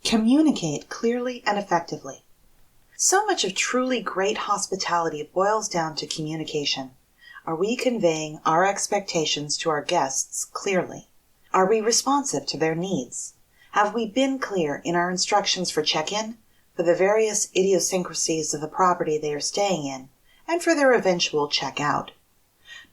Communicate clearly and effectively. So much of truly great hospitality boils down to communication. Are we conveying our expectations to our guests clearly? Are we responsive to their needs? Have we been clear in our instructions for check-in, for the various idiosyncrasies of the property they are staying in, and for their eventual check-out?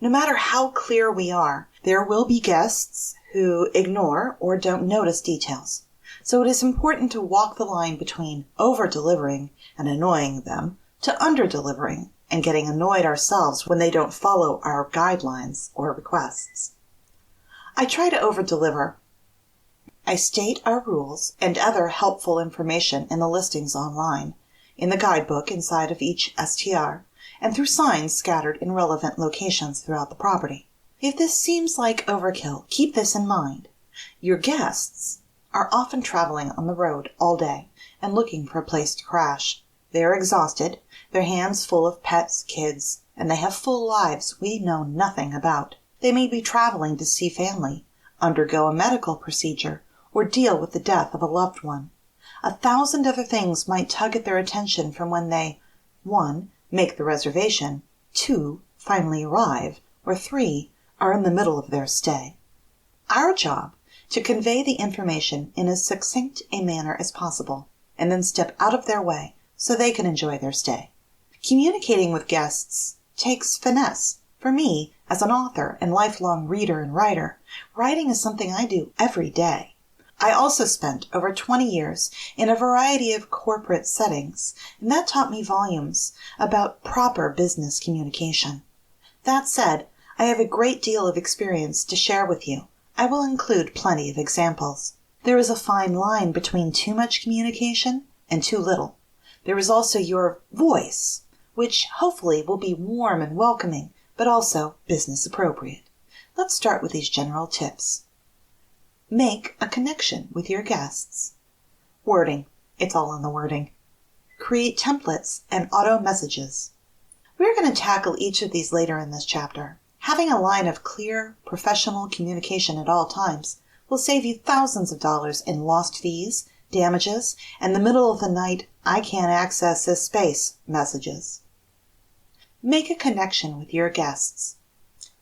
No matter how clear we are, there will be guests who ignore or don't notice details. So it is important to walk the line between over-delivering and annoying them to under-delivering and getting annoyed ourselves when they don't follow our guidelines or requests. I try to over-deliver. I state our rules and other helpful information in the listings online, in the guidebook inside of each STR, and through signs scattered in relevant locations throughout the property. If this seems like overkill, keep this in mind. Your guests are often traveling on the road all day and looking for a place to crash. They are exhausted, their hands full of pets, kids, and they have full lives we know nothing about. They may be traveling to see family, undergo a medical procedure, or deal with the death of a loved one. 1,000 other things might tug at their attention from when they 1. Make the reservation, 2. Finally arrive, or 3. Are in the middle of their stay. Our job to convey the information in as succinct a manner as possible, and then step out of their way so they can enjoy their stay. Communicating with guests takes finesse. For me, as an author and lifelong reader and writer, writing is something I do every day. I also spent over 20 years in a variety of corporate settings, and that taught me volumes about proper business communication. That said, I have a great deal of experience to share with you. I will include plenty of examples. There is a fine line between too much communication and too little. There is also your voice, which hopefully will be warm and welcoming, but also business appropriate. Let's start with these general tips. Make a connection with your guests. Wording. It's all in the wording. Create templates and auto messages. We're going to tackle each of these later in this chapter. Having a line of clear, professional communication at all times will save you thousands of dollars in lost fees, damages, and the middle of the night, I can't access this space messages. Make a connection with your guests.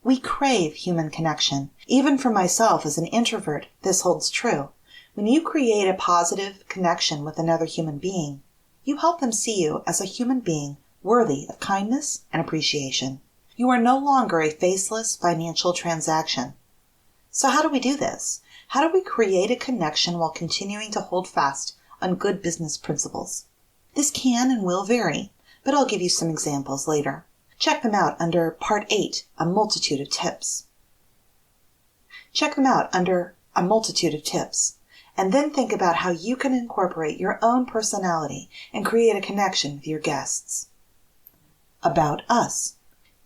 We crave human connection. Even for myself as an introvert, this holds true. When you create a positive connection with another human being, you help them see you as a human being worthy of kindness and appreciation. You are no longer a faceless financial transaction. So how do we do this? How do we create a connection while continuing to hold fast on good business principles? This can and will vary, but I'll give you some examples later. Check them out under Part 8, A Multitude of Tips. And then think about how you can incorporate your own personality and create a connection with your guests. About Us.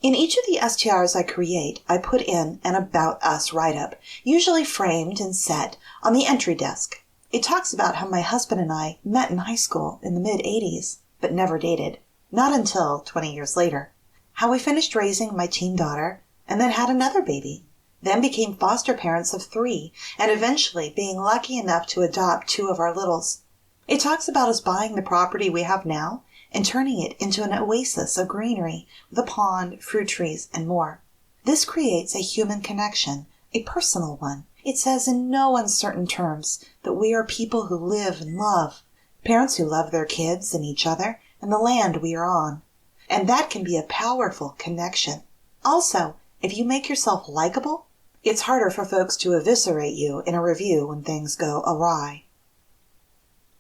In each of the STRs I create, I put in an About Us write-up, usually framed and set on the entry desk. It talks about how my husband and I met in high school in the mid-'80s, but never dated, not until 20 years later. How we finished raising my teen daughter, and then had another baby, then became foster parents of 3, and eventually being lucky enough to adopt 2 of our littles. It talks about us buying the property we have now and turning it into an oasis of greenery with a pond, fruit trees, and more. This creates a human connection, a personal one. It says in no uncertain terms that we are people who live and love, parents who love their kids and each other and the land we are on. And that can be a powerful connection. Also, if you make yourself likable, it's harder for folks to eviscerate you in a review when things go awry.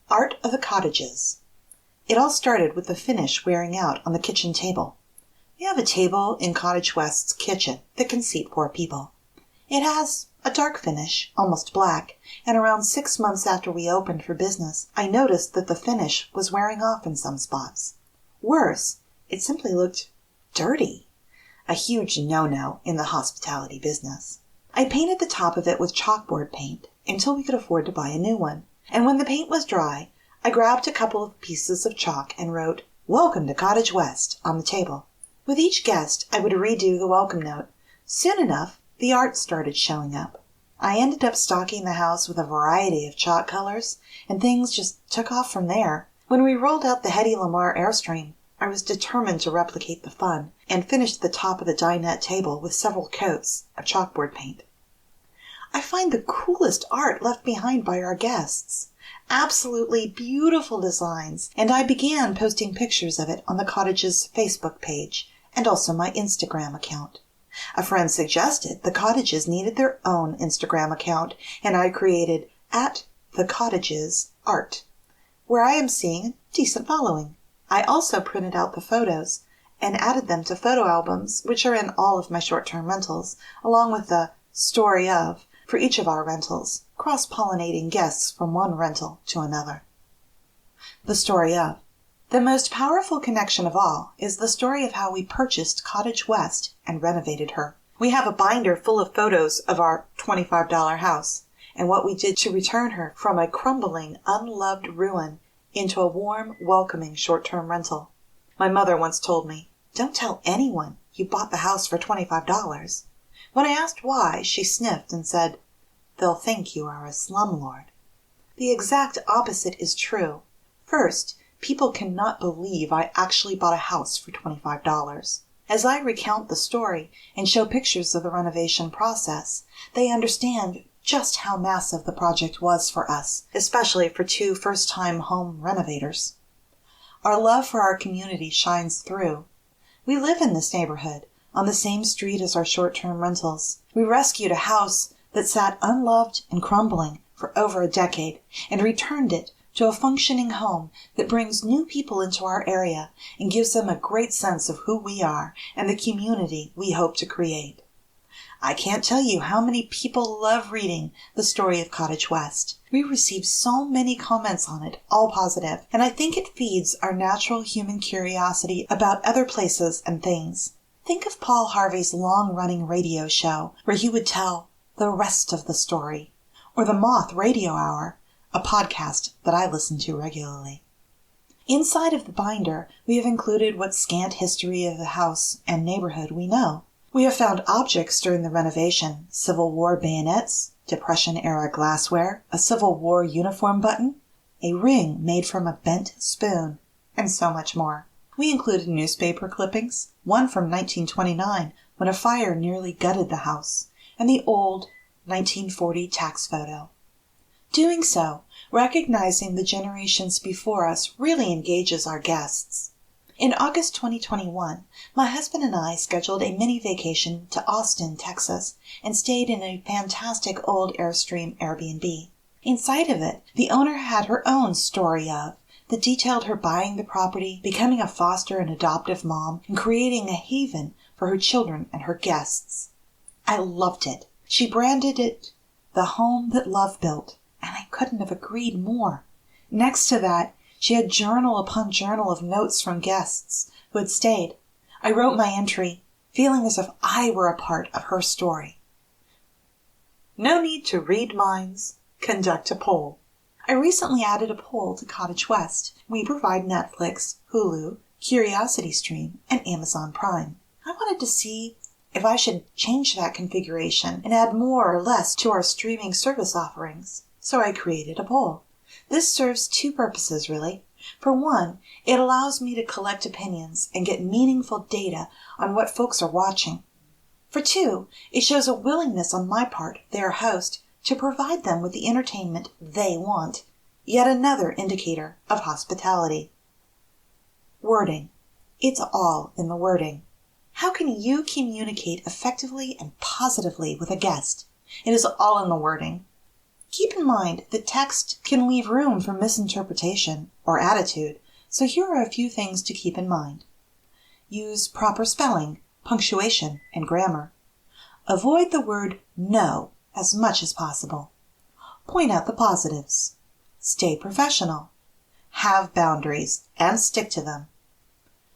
Art of the Cottages. It all started with the finish wearing out on the kitchen table. We have a table in Cottage West's kitchen that can seat 4 people. It has a dark finish, almost black, and around 6 months after we opened for business, I noticed that the finish was wearing off in some spots. Worse, it simply looked dirty. A huge no-no in the hospitality business. I painted the top of it with chalkboard paint until we could afford to buy a new one. And when the paint was dry, I grabbed a couple of pieces of chalk and wrote, "Welcome to Cottage West," on the table. With each guest, I would redo the welcome note. Soon enough, the art started showing up. I ended up stocking the house with a variety of chalk colors, and things just took off from there. When we rolled out the Hedy Lamarr Airstream, I was determined to replicate the fun, and finished the top of the dinette table with several coats of chalkboard paint. I find the coolest art left behind by our guests. Absolutely beautiful designs, and I began posting pictures of it on the cottage's Facebook page and also my Instagram account. A friend suggested the cottages needed their own Instagram account, and I created @thecottagesart, where I am seeing a decent following. I also printed out the photos and added them to photo albums, which are in all of my short-term rentals, along with the story of for each of our rentals, cross-pollinating guests from one rental to another. The story of. The most powerful connection of all is the story of how we purchased Cottage West and renovated her. We have a binder full of photos of our $25 house and what we did to return her from a crumbling, unloved ruin into a warm, welcoming short-term rental. My mother once told me, "Don't tell anyone you bought the house for $25. When I asked why, she sniffed and said, "They'll think you are a slumlord." The exact opposite is true. First, people cannot believe I actually bought a house for $25. As I recount the story and show pictures of the renovation process, they understand just how massive the project was for us, especially for two first-time home renovators. Our love for our community shines through. We live in this neighborhood, on the same street as our short-term rentals. We rescued a house that sat unloved and crumbling for over a decade and returned it to a functioning home that brings new people into our area and gives them a great sense of who we are and the community we hope to create. I can't tell you how many people love reading the story of Cottage West. We receive so many comments on it, all positive, and I think it feeds our natural human curiosity about other places and things. Think of Paul Harvey's long-running radio show where he would tell the rest of the story, or the Moth Radio Hour, a podcast that I listen to regularly. Inside of the binder, we have included what scant history of the house and neighborhood we know. We have found objects during the renovation, Civil War bayonets, Depression-era glassware, a Civil War uniform button, a ring made from a bent spoon, and so much more. We included newspaper clippings, one from 1929 when a fire nearly gutted the house, and the old 1940 tax photo. Doing so, recognizing the generations before us really engages our guests. In August 2021, my husband and I scheduled a mini vacation to Austin, Texas, and stayed in a fantastic old Airstream Airbnb. Inside of it, the owner had her own story of that detailed her buying the property, becoming a foster and adoptive mom, and creating a haven for her children and her guests. I loved it. She branded it the home that love built, and I couldn't have agreed more. Next to that, she had journal upon journal of notes from guests who had stayed. I wrote my entry, feeling as if I were a part of her story. No need to read minds. Conduct a poll. I recently added a poll to Cottage West. We provide Netflix, Hulu, CuriosityStream, and Amazon Prime. I wanted to see if I should change that configuration and add more or less to our streaming service offerings. So I created a poll. This serves two purposes, really. For one, it allows me to collect opinions and get meaningful data on what folks are watching. For two, it shows a willingness on my part, their host, to provide them with the entertainment they want. Yet another indicator of hospitality. Wording. It's all in the wording. How can you communicate effectively and positively with a guest? It is all in the wording. Keep in mind that text can leave room for misinterpretation or attitude, so here are a few things to keep in mind. Use proper spelling, punctuation, and grammar. Avoid the word no as much as possible. Point out the positives. Stay professional. Have boundaries and stick to them.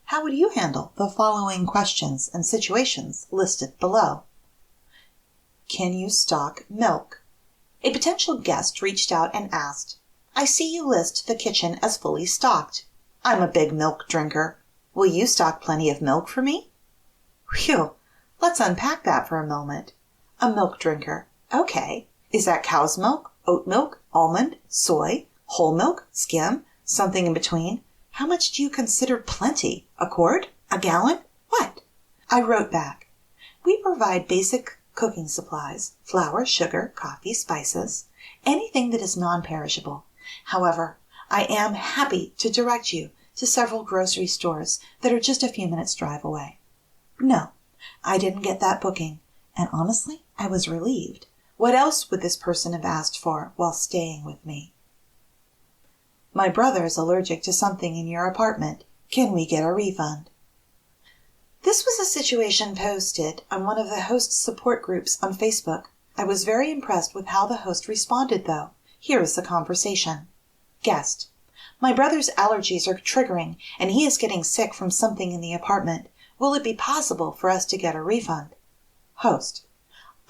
How would you handle the following questions and situations listed below? Can you stock milk? A potential guest reached out and asked, "I see you list the kitchen as fully stocked. I'm a big milk drinker. Will you stock plenty of milk for me?" Phew, let's unpack that for a moment. A milk drinker. Okay, Is that cow's milk, oat milk, almond, soy, whole milk, skim, something in between? How much do you consider plenty? A quart? A gallon? What? I wrote back, we provide basic cooking supplies, flour, sugar, coffee, spices, anything that is non-perishable. However, I am happy to direct you to several grocery stores that are just a few minutes' drive away. No, I didn't get that booking, and honestly, I was relieved. What else would this person have asked for while staying with me? My brother is allergic to something in your apartment. Can we get a refund? This was a situation posted on one of the host's support groups on Facebook. I was very impressed with how the host responded, though. Here is the conversation. Guest: my brother's allergies are triggering, and he is getting sick from something in the apartment. Will it be possible for us to get a refund? Host: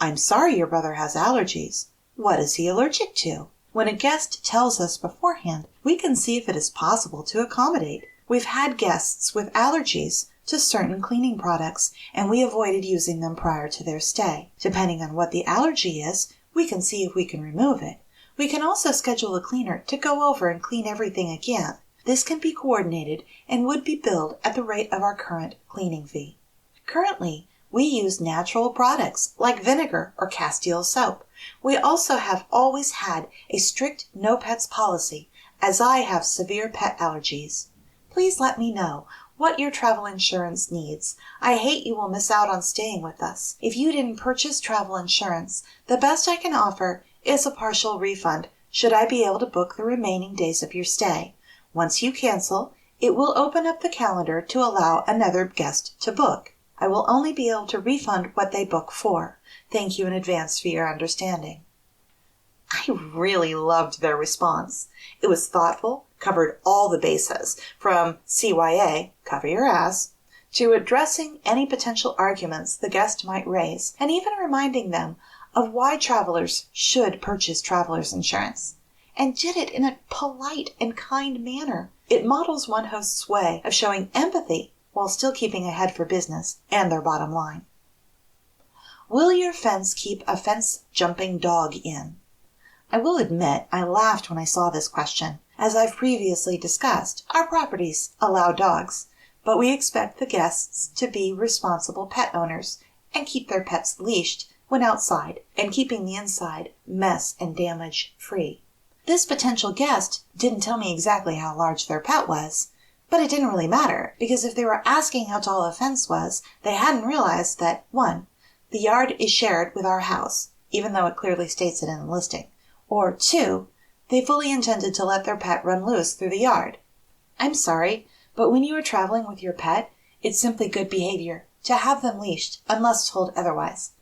I'm sorry your brother has allergies. What is he allergic to? When a guest tells us beforehand, we can see if it is possible to accommodate. We've had guests with allergies to certain cleaning products, and we avoided using them prior to their stay. Depending on what the allergy is, we can see if we can remove it. We can also schedule a cleaner to go over and clean everything again. This can be coordinated and would be billed at the rate of our current cleaning fee. Currently, we use natural products like vinegar or Castile soap. We also have always had a strict no pets policy, as I have severe pet allergies. Please let me know what your travel insurance needs. I hate you will miss out on staying with us. If you didn't purchase travel insurance, the best I can offer is a partial refund should I be able to book the remaining days of your stay. Once you cancel, it will open up the calendar to allow another guest to book. I will only be able to refund what they book for. Thank you in advance for your understanding. I really loved their response. It was thoughtful, covered all the bases, from CYA, cover your ass, to addressing any potential arguments the guest might raise, and even reminding them of why travelers should purchase traveler's insurance, and did it in a polite and kind manner. It models one host's way of showing empathy while still keeping a head for business and their bottom line. Will your fence keep a fence-jumping dog in? I will admit I laughed when I saw this question. As I've previously discussed, our properties allow dogs, but we expect the guests to be responsible pet owners and keep their pets leashed when outside and keeping the inside mess and damage free. This potential guest didn't tell me exactly how large their pet was, but it didn't really matter, because if they were asking how tall a fence was, they hadn't realized that 1. The yard is shared with our house, even though it clearly states it in the listing, or 2. They fully intended to let their pet run loose through the yard. I'm sorry, but when you are traveling with your pet, it's simply good behavior to have them leashed unless told otherwise.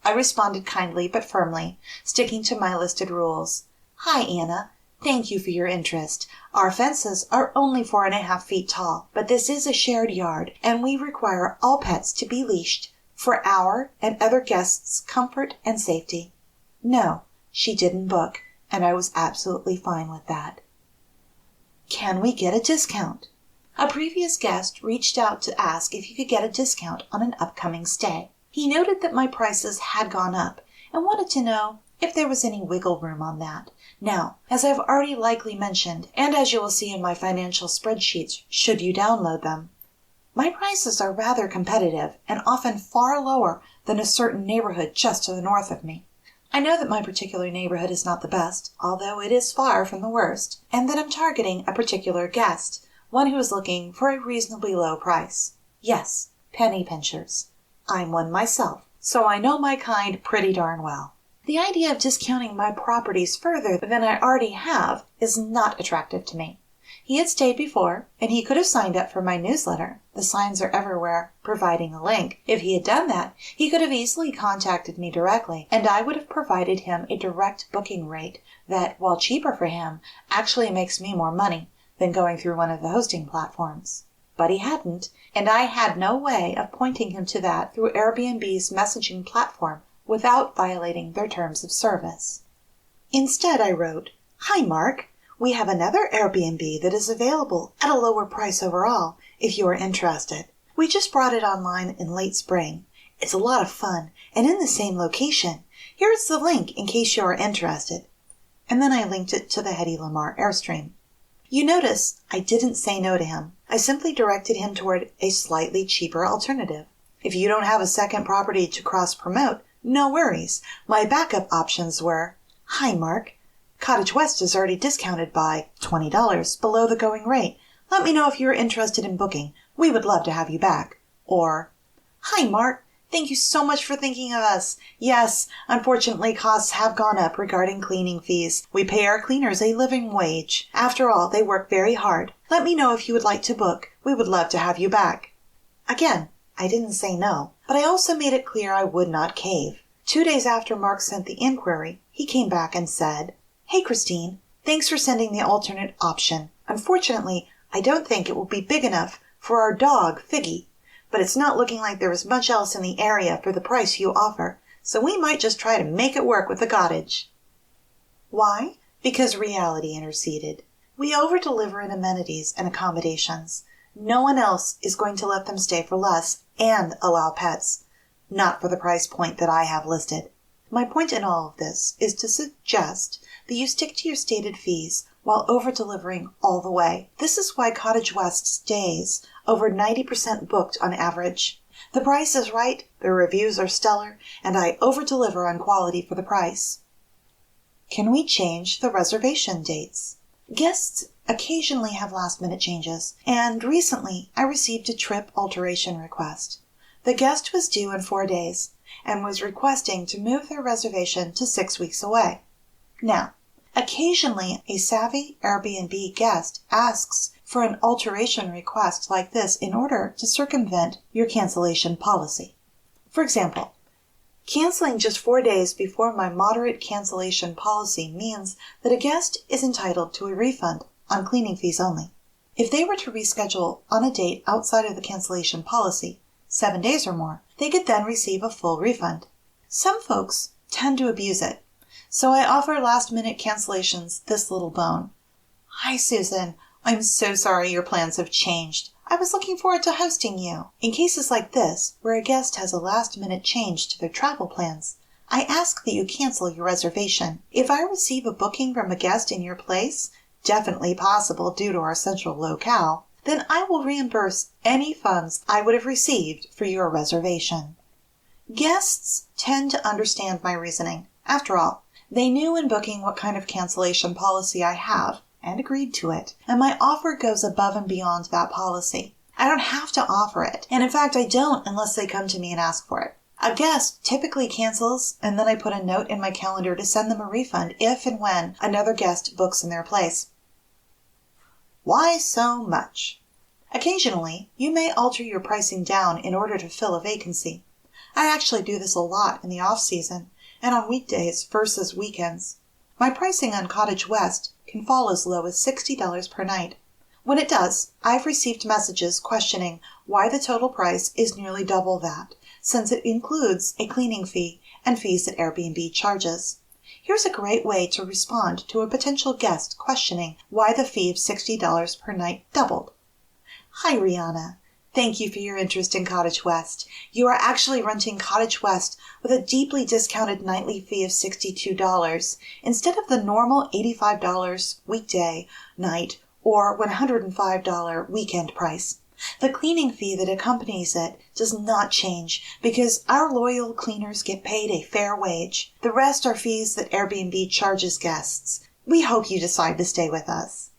I responded kindly but firmly, sticking to my listed rules. Hi, Anna. Thank you for your interest. Our fences are only 4.5 feet tall, but this is a shared yard, and we require all pets to be leashed for our and other guests' comfort and safety. No, she didn't book, and I was absolutely fine with that. Can we get a discount? A previous guest reached out to ask if he could get a discount on an upcoming stay. He noted that my prices had gone up and wanted to know if there was any wiggle room on that. Now, as I've already likely mentioned, and as you will see in my financial spreadsheets should you download them, my prices are rather competitive and often far lower than a certain neighborhood just to the north of me. I know that my particular neighborhood is not the best, although it is far from the worst, and that I'm targeting a particular guest, one who is looking for a reasonably low price. Yes, penny pinchers. I'm one myself, so I know my kind pretty darn well. The idea of discounting my properties further than I already have is not attractive to me. He had stayed before, and he could have signed up for my newsletter. The signs are everywhere, providing a link. If he had done that, he could have easily contacted me directly, and I would have provided him a direct booking rate that, while cheaper for him, actually makes me more money than going through one of the hosting platforms. But he hadn't, and I had no way of pointing him to that through Airbnb's messaging platform without violating their terms of service. Instead, I wrote, Hi, Mark. We have another Airbnb that is available at a lower price overall if you are interested. We just brought it online in late spring. It's a lot of fun and in the same location. Here's the link in case you are interested. And then I linked it to the Hedy Lamarr Airstream. You notice I didn't say no to him. I simply directed him toward a slightly cheaper alternative. If you don't have a second property to cross-promote, no worries. My backup options were, "Hi, Mark. Cottage West is already discounted by $20 below the going rate. Let me know if you're interested in booking. We would love to have you back." Or, "Hi, Mark. Thank you so much for thinking of us. Yes, unfortunately costs have gone up regarding cleaning fees. We pay our cleaners a living wage. After all, they work very hard. Let me know if you would like to book. We would love to have you back." Again, I didn't say no, but I also made it clear I would not cave. 2 days after Mark sent the inquiry, he came back and said, "Hey, Christine, thanks for sending the alternate option. Unfortunately, I don't think it will be big enough for our dog, Figgy. But it's not looking like there is much else in the area for the price you offer, so we might just try to make it work with the cottage." Why? Because reality interceded. We over-deliver in amenities and accommodations. No one else is going to let them stay for less and allow pets. Not for the price point that I have listed. My point in all of this is to suggest that you stick to your stated fees while over-delivering all the way. This is why Cottage West stays over 90% booked on average. The price is right, the reviews are stellar, and I over-deliver on quality for the price. Can we change the reservation dates? Guests occasionally have last-minute changes, and recently I received a trip alteration request. The guest was due in 4 days and was requesting to move their reservation to 6 weeks away. Now, occasionally a savvy Airbnb guest asks for an alteration request like this in order to circumvent your cancellation policy. For example, canceling just 4 days before my moderate cancellation policy means that a guest is entitled to a refund on cleaning fees only. If they were to reschedule on a date outside of the cancellation policy, 7 days or more, they could then receive a full refund. Some folks tend to abuse it, so I offer last-minute cancellations this little bone. "Hi, Susan. I'm so sorry your plans have changed. I was looking forward to hosting you." In cases like this, where a guest has a last-minute change to their travel plans, I ask that you cancel your reservation. If I receive a booking from a guest in your place, definitely possible due to our central locale, then I will reimburse any funds I would have received for your reservation. Guests tend to understand my reasoning. After all, they knew in booking what kind of cancellation policy I have and agreed to it, and my offer goes above and beyond that policy. I don't have to offer it, and in fact I don't unless they come to me and ask for it. A guest typically cancels, and then I put a note in my calendar to send them a refund if and when another guest books in their place. Why so much? Occasionally, you may alter your pricing down in order to fill a vacancy. I actually do this a lot in the off-season and on weekdays versus weekends. My pricing on Cottage West can fall as low as $60 per night. When it does, I've received messages questioning why the total price is nearly double that, since it includes a cleaning fee and fees that Airbnb charges. Here's a great way to respond to a potential guest questioning why the fee of $60 per night doubled. "Hi, Rihanna. Thank you for your interest in Cottage West. You are actually renting Cottage West with a deeply discounted nightly fee of $62 instead of the normal $85 weekday night or $105 weekend price. The cleaning fee that accompanies it does not change because our loyal cleaners get paid a fair wage. The rest are fees that Airbnb charges guests. We hope you decide to stay with us."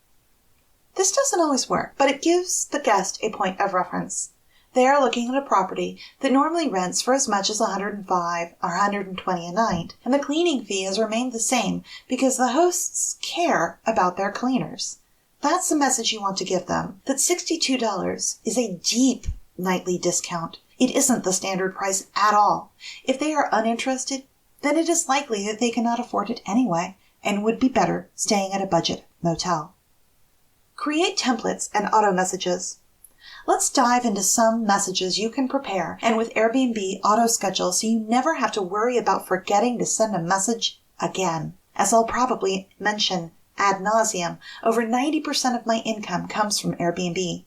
This doesn't always work, but it gives the guest a point of reference. They are looking at a property that normally rents for as much as $105 or $120 a night, and the cleaning fee has remained the same because the hosts care about their cleaners. That's the message you want to give them, that $62 is a deep nightly discount. It isn't the standard price at all. If they are uninterested, then it is likely that they cannot afford it anyway and would be better staying at a budget motel. Create templates and auto messages. Let's dive into some messages you can prepare and with Airbnb auto schedule so you never have to worry about forgetting to send a message again. As I'll probably mention ad nauseum, over 90% of my income comes from Airbnb.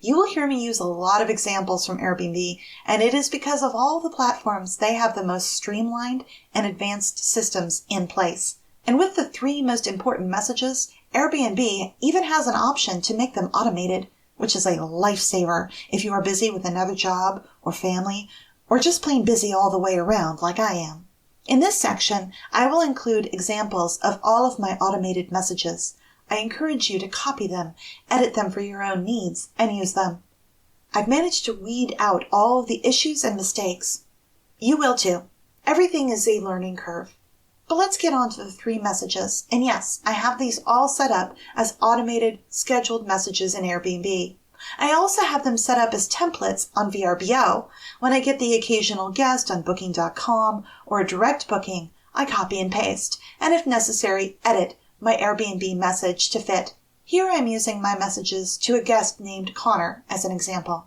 You will hear me use a lot of examples from Airbnb, and it is because of all the platforms they have the most streamlined and advanced systems in place. And with the 3 most important messages, Airbnb even has an option to make them automated, which is a lifesaver if you are busy with another job or family, or just plain busy all the way around like I am. In this section, I will include examples of all of my automated messages. I encourage you to copy them, edit them for your own needs, and use them. I've managed to weed out all of the issues and mistakes. You will too. Everything is a learning curve. But let's get on to the 3 messages. And yes, I have these all set up as automated, scheduled messages in Airbnb. I also have them set up as templates on VRBO. When I get the occasional guest on Booking.com or a direct booking, I copy and paste, and if necessary, edit my Airbnb message to fit. Here I'm using my messages to a guest named Connor as an example.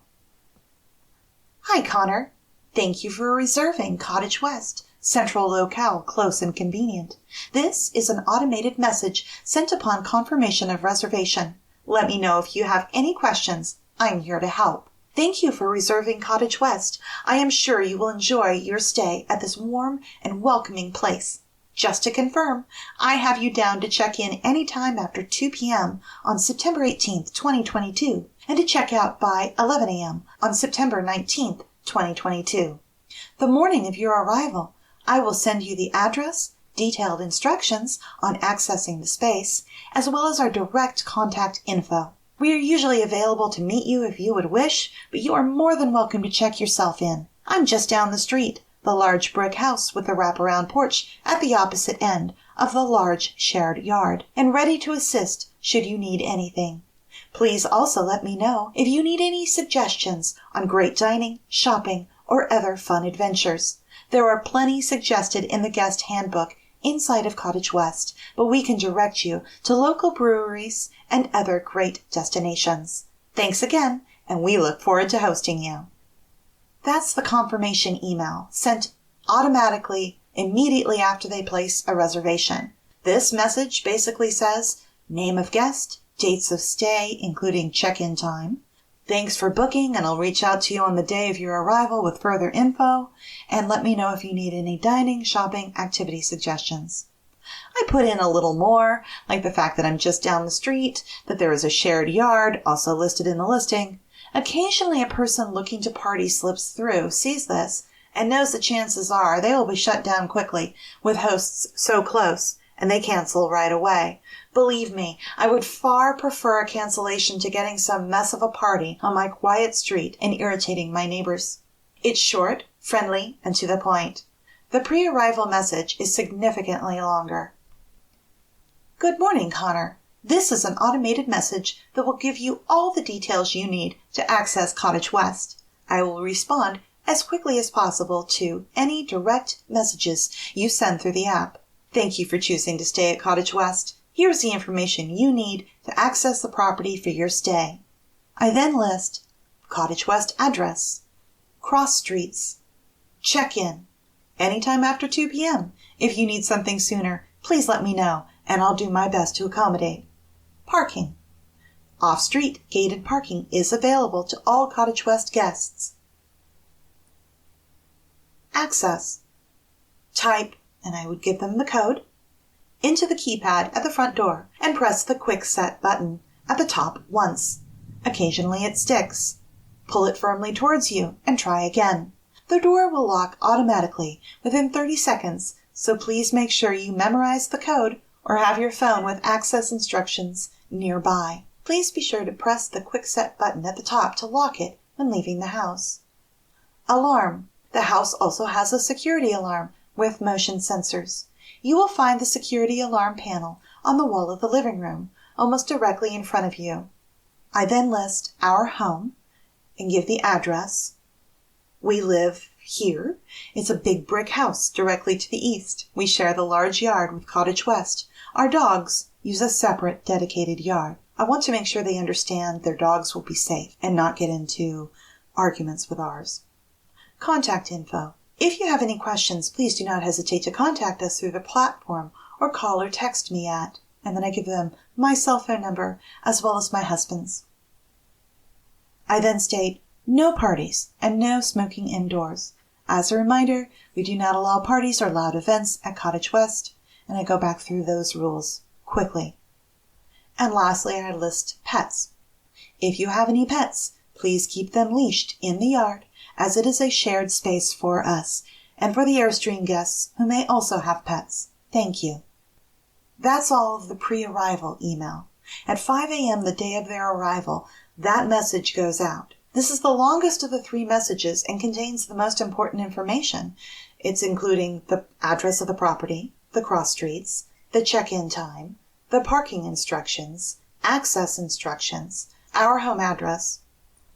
Hi, Connor. Thank you for reserving Cottage West, central locale, close and convenient. This is an automated message sent upon confirmation of reservation. Let me know if you have any questions. I'm here to help. Thank you for reserving Cottage West. I am sure you will enjoy your stay at this warm and welcoming place. Just to confirm, I have you down to check in any time after 2 p.m. on September 18th, 2022, and to check out by 11 a.m. on September 19th, 2022. The morning of your arrival, I will send you the address, detailed instructions on accessing the space, as well as our direct contact info. We are usually available to meet you if you would wish, but you are more than welcome to check yourself in. I'm just down the street, the large brick house with the wraparound porch at the opposite end of the large shared yard, and ready to assist should you need anything. Please also let me know if you need any suggestions on great dining, shopping, or other fun adventures. There are plenty suggested in the guest handbook inside of Cottage West, but we can direct you to local breweries and other great destinations. Thanks again, and we look forward to hosting you. That's the confirmation email sent automatically immediately after they place a reservation. This message basically says name of guest, dates of stay, including check-in time. Thanks for booking, and I'll reach out to you on the day of your arrival with further info, and let me know if you need any dining, shopping, activity suggestions. I put in a little more, like the fact that I'm just down the street, that there is a shared yard, also listed in the listing. Occasionally a person looking to party slips through, sees this, and knows the chances are they will be shut down quickly with hosts so close, and they cancel right away. Believe me, I would far prefer a cancellation to getting some mess of a party on my quiet street and irritating my neighbors. It's short, friendly, and to the point. The pre-arrival message is significantly longer. Good morning, Connor. This is an automated message that will give you all the details you need to access Cottage West. I will respond as quickly as possible to any direct messages you send through the app. Thank you for choosing to stay at Cottage West. Here's the information you need to access the property for your stay. I then list Cottage West address, cross streets, check-in, anytime after 2 p.m. If you need something sooner, please let me know, and I'll do my best to accommodate. Parking. Off-street gated parking is available to all Cottage West guests. Access. Type, and I would give them the code, into the keypad at the front door and press the Quick Set button at the top once. Occasionally it sticks. Pull it firmly towards you and try again. The door will lock automatically within 30 seconds, so please make sure you memorize the code or have your phone with access instructions nearby. Please be sure to press the Quick Set button at the top to lock it when leaving the house. Alarm. The house also has a security alarm with motion sensors. You will find the security alarm panel on the wall of the living room, almost directly in front of you. I then list our home and give the address. We live here. It's a big brick house directly to the east. We share the large yard with Cottage West. Our dogs use a separate dedicated yard. I want to make sure they understand their dogs will be safe and not get into arguments with ours. Contact info. If you have any questions, please do not hesitate to contact us through the platform or call or text me at, and then I give them my cell phone number as well as my husband's. I then state, no parties and no smoking indoors. As a reminder, we do not allow parties or loud events at Cottage West, and I go back through those rules quickly. And lastly, I list pets. If you have any pets, please keep them leashed in the yard, as it is a shared space for us and for the Airstream guests who may also have pets. Thank you. That's all of the pre-arrival email. At 5 a.m. the day of their arrival, that message goes out. This is the longest of the 3 messages and contains the most important information. It's including the address of the property, the cross streets, the check-in time, the parking instructions, access instructions, our home address,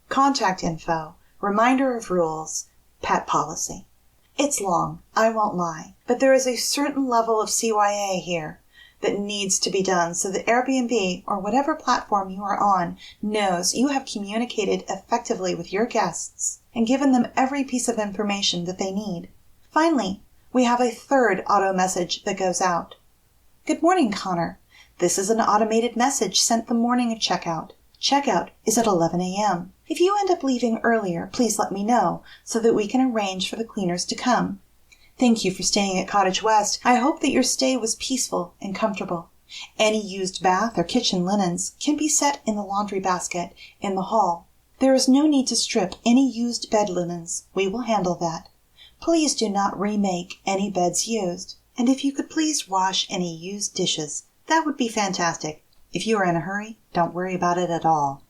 contact info, reminder of rules, pet policy. It's long, I won't lie, but there is a certain level of CYA here that needs to be done so that Airbnb, or whatever platform you are on, knows you have communicated effectively with your guests and given them every piece of information that they need. Finally, we have a 3rd auto message that goes out. Good morning, Connor. This is an automated message sent the morning of checkout. Checkout is at 11 a.m. If you end up leaving earlier, please let me know so that we can arrange for the cleaners to come. Thank you for staying at Cottage West. I hope that your stay was peaceful and comfortable. Any used bath or kitchen linens can be set in the laundry basket in the hall. There is no need to strip any used bed linens. We will handle that. Please do not remake any beds used. And if you could please wash any used dishes, that would be fantastic. If you are in a hurry, don't worry about it at all.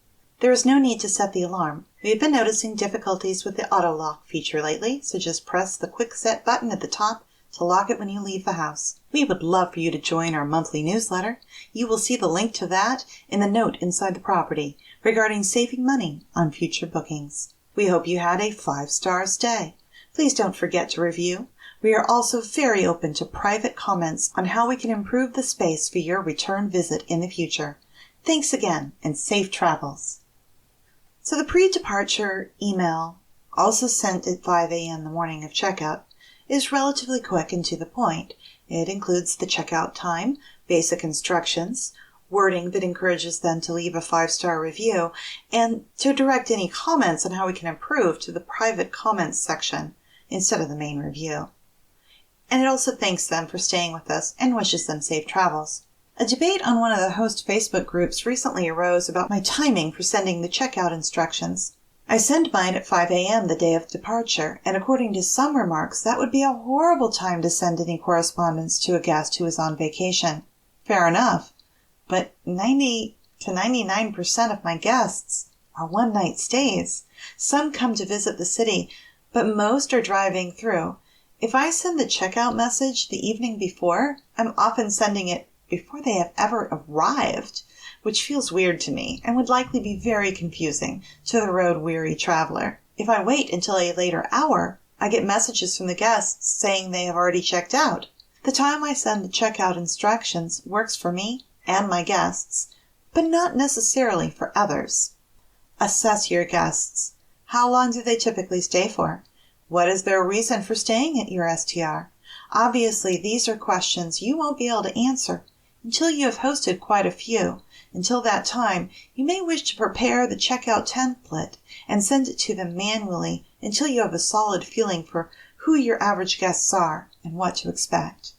There is no need to set the alarm. We have been noticing difficulties with the auto lock feature lately, so just press the quick set button at the top to lock it when you leave the house. We would love for you to join our monthly newsletter. You will see the link to that in the note inside the property regarding saving money on future bookings. We hope you had a 5-star stay. Please don't forget to review. We are also very open to private comments on how we can improve the space for your return visit in the future. Thanks again, and safe travels. So the pre-departure email, also sent at 5 a.m. the morning of checkout, is relatively quick and to the point. It includes the checkout time, basic instructions, wording that encourages them to leave a 5-star review, and to direct any comments on how we can improve to the private comments section instead of the main review. And it also thanks them for staying with us and wishes them safe travels. A debate on one of the host Facebook groups recently arose about my timing for sending the checkout instructions. I send mine at 5 a.m. the day of departure, and according to some remarks, that would be a horrible time to send any correspondence to a guest who is on vacation. Fair enough, but 90 to 99% of my guests are one-night stays. Some come to visit the city, but most are driving through. If I send the checkout message the evening before, I'm often sending it before they have ever arrived, which feels weird to me and would likely be very confusing to the road-weary traveler. If I wait until a later hour, I get messages from the guests saying they have already checked out. The time I send the checkout instructions works for me and my guests, but not necessarily for others. Assess your guests. How long do they typically stay for? What is their reason for staying at your STR? Obviously, these are questions you won't be able to answer until you have hosted quite a few. Until that time, you may wish to prepare the checkout template and send it to them manually until you have a solid feeling for who your average guests are and what to expect.